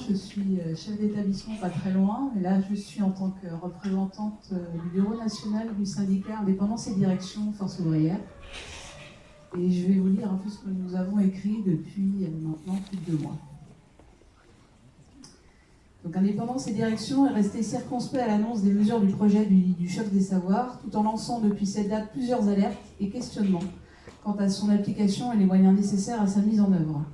je suis chef d'établissement pas très loin, mais là je suis en tant que représentante du bureau national du syndicat Indépendance et Direction Force ouvrière. Et je vais vous lire un peu ce que nous avons écrit depuis maintenant plus de 2 mois. Donc Indépendance et Direction est resté circonspect à l'annonce des mesures du projet du choc des savoirs, tout en lançant depuis cette date plusieurs alertes et questionnements quant à son application et les moyens nécessaires à sa mise en œuvre.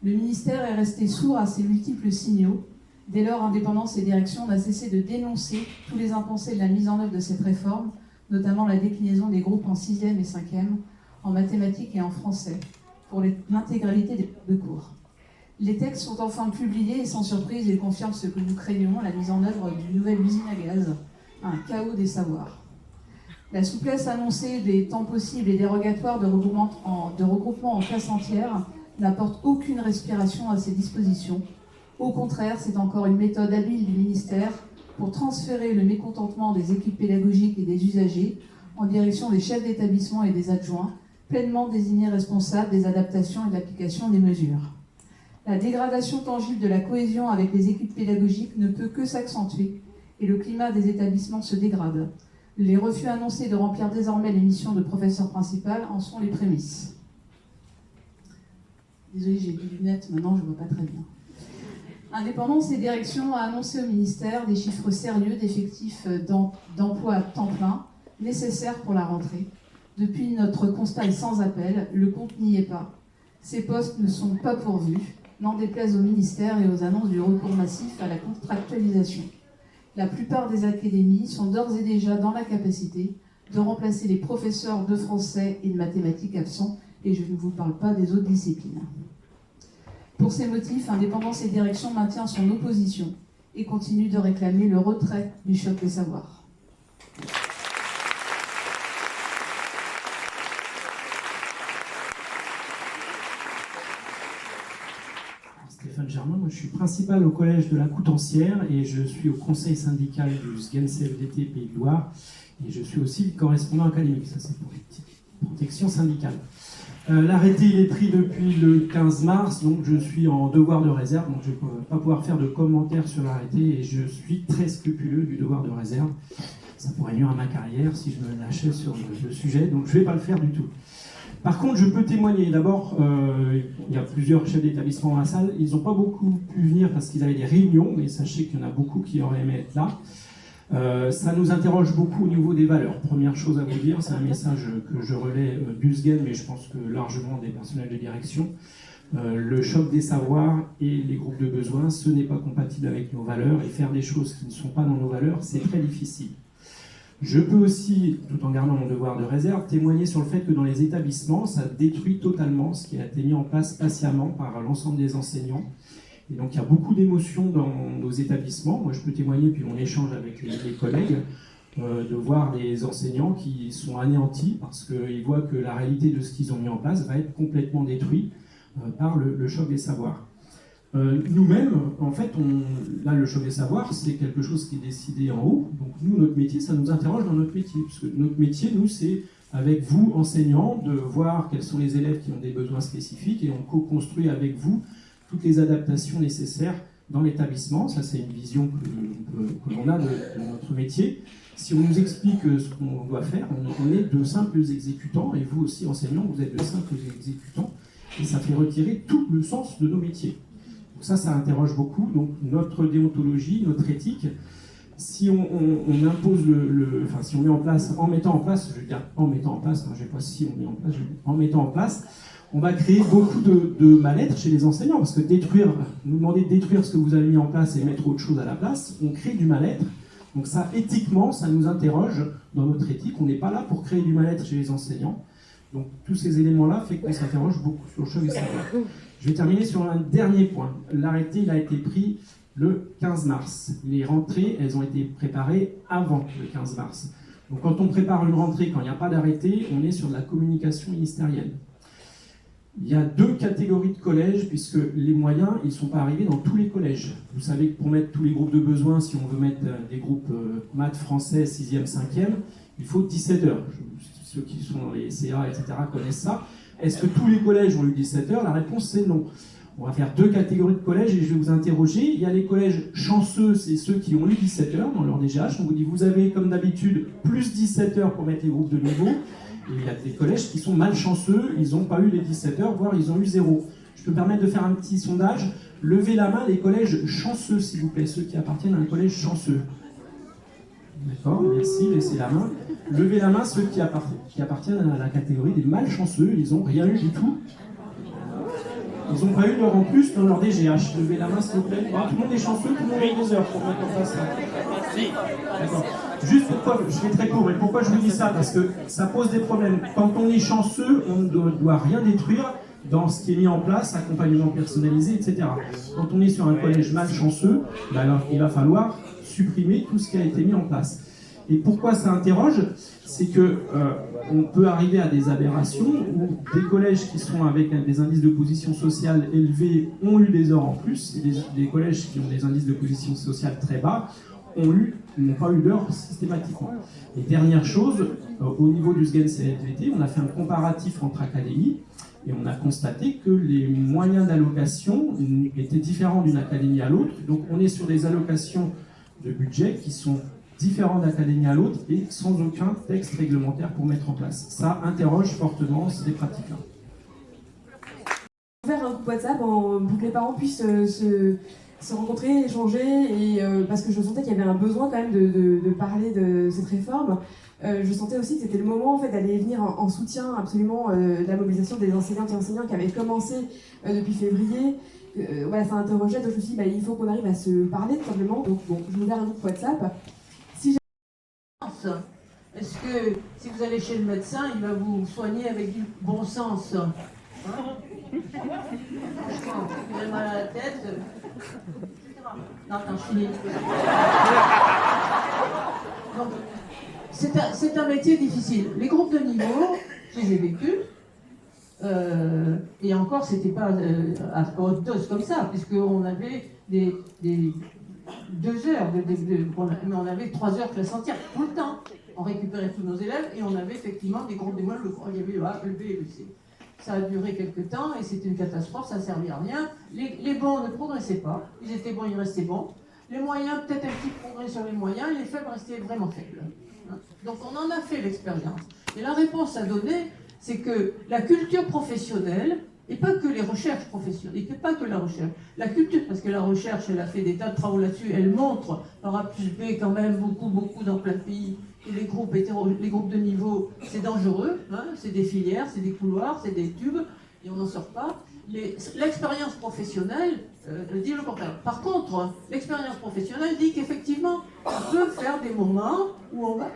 Le ministère est resté sourd à ces multiples signaux. Dès lors, Indépendance et Direction n'a cessé de dénoncer tous les impensés de la mise en œuvre de cette réforme, notamment la déclinaison des groupes en 6e et 5e, en mathématiques et en français, pour l'intégralité des de cours. Les textes sont enfin publiés et sans surprise, ils confirment ce que nous craignions, la mise en œuvre d'une nouvelle usine à gaz, un chaos des savoirs. La souplesse annoncée des temps possibles et dérogatoires de regroupement en classe entière n'apporte aucune respiration à ces dispositions. Au contraire, c'est encore une méthode habile du ministère pour transférer le mécontentement des équipes pédagogiques et des usagers en direction des chefs d'établissement et des adjoints, pleinement désignés responsables des adaptations et de l'application des mesures. La dégradation tangible de la cohésion avec les équipes pédagogiques ne peut que s'accentuer et le climat des établissements se dégrade. Les refus annoncés de remplir désormais les missions de professeur principal en sont les prémices. Désolée, j'ai des lunettes, maintenant je ne vois pas très bien. Indépendance et Direction a annoncé au ministère des chiffres sérieux d'effectifs d'emploi à temps plein nécessaires pour la rentrée. Depuis, notre constat est sans appel, le compte n'y est pas. Ces postes ne sont pas pourvus, n'en déplaise au ministère et aux annonces du recours massif à la contractualisation. La plupart des académies sont d'ores et déjà dans la capacité de remplacer les professeurs de français et de mathématiques absents, et je ne vous parle pas des autres disciplines. Pour ces motifs, Indépendance et Direction maintient son opposition et continue de réclamer le retrait du choc des savoirs. Stéphane Germain, moi je suis principal au collège de la Coutancière et je suis au conseil syndical du SGEN-CFDT Pays de Loire et je suis aussi le correspondant académique, ça c'est pour les petites protections syndicales. L'arrêté il est pris depuis le 15 mars, donc je suis en devoir de réserve, donc je ne vais pas pouvoir faire de commentaires sur l'arrêté et je suis très scrupuleux du devoir de réserve. Ça pourrait nuire à ma carrière si je me lâchais sur le sujet, donc je ne vais pas le faire du tout. Par contre, je peux témoigner. D'abord, il y a plusieurs chefs d'établissement dans la salle. Ils n'ont pas beaucoup pu venir parce qu'ils avaient des réunions, mais sachez qu'il y en a beaucoup qui auraient aimé être là. Ça nous interroge beaucoup au niveau des valeurs. Première chose à vous dire, c'est un message que je relais du SGEN, mais je pense que largement des personnels de direction. Le choc des savoirs et les groupes de besoins, ce n'est pas compatible avec nos valeurs, et faire des choses qui ne sont pas dans nos valeurs, c'est très difficile. Je peux aussi, tout en gardant mon devoir de réserve, témoigner sur le fait que dans les établissements, ça détruit totalement ce qui a été mis en place patiemment par l'ensemble des enseignants. Et donc il y a beaucoup d'émotions dans nos établissements. Moi je peux témoigner, puis on échange avec les collègues, de voir les enseignants qui sont anéantis parce qu'ils voient que la réalité de ce qu'ils ont mis en place va être complètement détruite par le choc des savoirs. Nous-mêmes, en fait, là, le choc des savoirs, c'est quelque chose qui est décidé en haut. Donc nous, notre métier, ça nous interroge dans notre métier. Parce que notre métier, nous, c'est avec vous, enseignants, de voir quels sont les élèves qui ont des besoins spécifiques et on co-construit avec vous toutes les adaptations nécessaires dans l'établissement. Ça, c'est une vision que l'on a de notre métier. Si on nous explique ce qu'on doit faire, on est de simples exécutants, et vous aussi, enseignants, vous êtes de simples exécutants, et ça fait retirer tout le sens de nos métiers. Donc ça interroge beaucoup. Donc notre déontologie, notre éthique, si on impose enfin si on met en place, en mettant en place, je veux dire en mettant en place, je ne sais pas si on met en place, en mettant en place, on va créer beaucoup de mal-être chez les enseignants, parce que nous demander de détruire ce que vous avez mis en place et mettre autre chose à la place, on crée du mal-être. Donc ça, éthiquement, ça nous interroge dans notre éthique. On n'est pas là pour créer du mal-être chez les enseignants. Donc tous ces éléments-là font qu'on s'interroge beaucoup sur le choc des savoirs. Je vais terminer sur un dernier point. L'arrêté, il a été pris le 15 mars. Les rentrées, elles ont été préparées avant le 15 mars. Donc quand on prépare une rentrée, quand il n'y a pas d'arrêté, on est sur de la communication ministérielle. Il y a 2 catégories de collèges, puisque les moyens, ils ne sont pas arrivés dans tous les collèges. Vous savez que pour mettre tous les groupes de besoins, si on veut mettre des groupes maths, français, 6e, 5e, il faut 17 heures. Ceux qui sont dans les CA, etc., connaissent ça. Est-ce que tous les collèges ont eu 17 heures? La réponse, c'est non. On va faire 2 catégories de collèges et je vais vous interroger. Il y a les collèges chanceux, c'est ceux qui ont eu 17 heures dans leur DGH. On vous dit, vous avez comme d'habitude plus 17 heures pour mettre les groupes de niveau. Et il y a des collèges qui sont malchanceux, ils n'ont pas eu les 17 heures, voire ils ont eu 0. Je peux me permettre de faire un petit sondage. Levez la main les collèges chanceux, s'il vous plaît, ceux qui appartiennent à un collège chanceux. D'accord, merci, laissez la main. Levez la main ceux qui appartiennent à la catégorie des malchanceux, ils n'ont rien eu du tout. Ils n'ont pas eu d'heure en plus dans leur DGH. Levez la main, s'il vous plaît. Ah, tout le monde est chanceux, tout le monde a eu des heures pour mettre en place ça. D'accord. Juste pourquoi, je vais très court, mais pourquoi je vous dis ça? Parce que ça pose des problèmes. Quand on est chanceux, on ne doit rien détruire dans ce qui est mis en place, accompagnement personnalisé, etc. Quand on est sur un collège malchanceux, ben alors, il va falloir supprimer tout ce qui a été mis en place. Et pourquoi ça interroge? C'est que on peut arriver à des aberrations où des collèges qui sont avec des indices de position sociale élevés ont eu des heures en plus, et des collèges qui ont des indices de position sociale très bas n'ont pas eu d'heures systématiquement. Et dernière chose, au niveau du SGEN-CFDT, on a fait un comparatif entre académies, et on a constaté que les moyens d'allocation étaient différents d'une académie à l'autre. Donc on est sur des allocations de budget qui sont différents d'académie à l'autre et sans aucun texte réglementaire pour mettre en place. Ça interroge fortement ces pratiques-là. Faire un groupe WhatsApp pour que les parents puissent se rencontrer, échanger, et parce que je sentais qu'il y avait un besoin quand même de parler de cette réforme. Je sentais aussi que c'était le moment en fait, d'aller venir en soutien absolument de la mobilisation des enseignantes et enseignants qui avaient commencé depuis février. Voilà, ça interrogeait, donc je me suis dit, il faut qu'on arrive à se parler tout simplement. Donc bon, je vais ouvrir un groupe WhatsApp. Est-ce que si vous allez chez le médecin, il va vous soigner avec du bon sens? Hein? Franchement, vous avez mal à la tête. Non, attends, je finis. Donc, c'est un métier difficile. Les groupes de niveau, je les ai vécus. Et encore, c'était pas à haute dose comme ça, puisqu'on avait des 2 heures, mais on avait 3 heures classe entière, tout le temps. On récupérait tous nos élèves et on avait effectivement des groupes de niveau, il y avait le A, le B et le C. Ça a duré quelques temps et c'était une catastrophe, ça ne servait à rien. Les bons ne progressaient pas, ils étaient bons, ils restaient bons. Les moyens, peut-être un petit progrès sur les moyens, et les faibles restaient vraiment faibles. Donc on en a fait l'expérience. Et la réponse à donner, c'est que la culture professionnelle, et pas que les recherches professionnelles, et pas que la recherche, la culture, parce que la recherche, elle a fait des tas de travaux là-dessus, elle montre par A plus B quand même beaucoup dans plein de pays, que les groupes de niveau, c'est dangereux, hein, c'est des filières, c'est des couloirs, c'est des tubes, et on n'en sort pas. L'expérience professionnelle dit le contraire. Par contre, l'expérience professionnelle dit qu'effectivement, on peut faire des moments où on va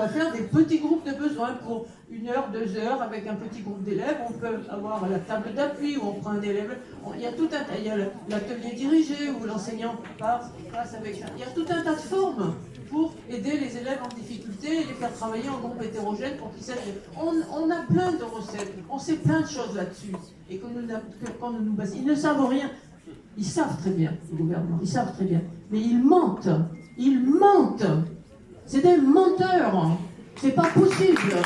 faire des petits groupes de besoins pour 1 heure, 2 heures avec un petit groupe d'élèves. On peut avoir la table d'appui où on prend un élève. Il y a tout un tas, il y a l'atelier dirigé où l'enseignant passe avec ça. Il y a tout un tas de formes pour aider les élèves en difficulté et les faire travailler en groupe hétérogène pour qu'ils sachent. On a plein de recettes, on sait plein de choses là-dessus. Et quand nous base, ils ne savent rien. Ils savent très bien, le gouvernement, ils savent très bien. Mais ils mentent. Ils mentent. C'est des menteurs. C'est pas possible.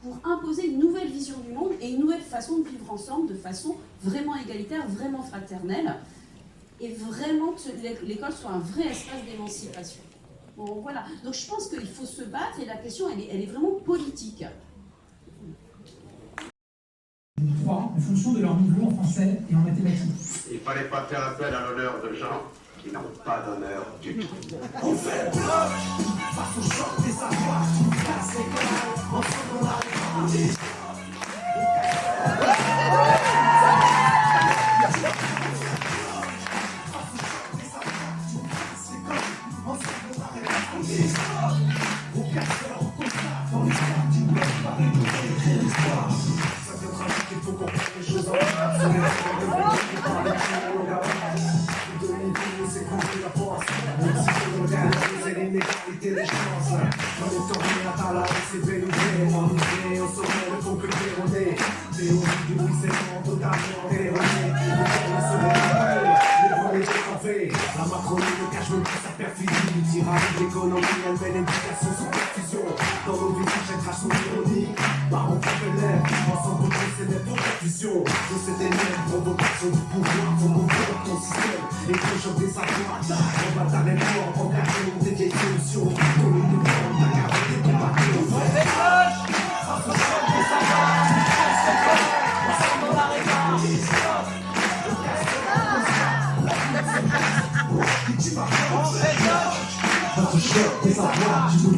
Pour imposer une nouvelle vision du monde et une nouvelle façon de vivre ensemble de façon vraiment égalitaire, vraiment fraternelle, et vraiment que l'école soit un vrai espace d'émancipation. Bon, voilà. Donc je pense qu'il faut se battre et la question, elle est vraiment politique. En fonction de leur niveau en français et en mathématiques. Il ne fallait pas faire appel à l'honneur de gens qui n'ont pas d'honneur du tout. On fait bloc face au choc des savoirs, tu casses l'école, ensemble on arrive à la Macronie ne cache même pas sa perfidie. Tirage d'économie, elle mène l'éducation sans perfusion. Dans nos vies, chaque crache son ironie. Par on fait l'élève, ensemble on c'est net pour Révolution de cette énième provocation du pouvoir. Faut mouvoir ton système et que choc des savoirs. On va t'arrêter mort en gardant des vieilles solutions. Pour le mouvement, t'as gardé ton bateau. Face au choc des savoirs. Ensemble on l'arrêtera. Tu vas faire face au choc des savoirs.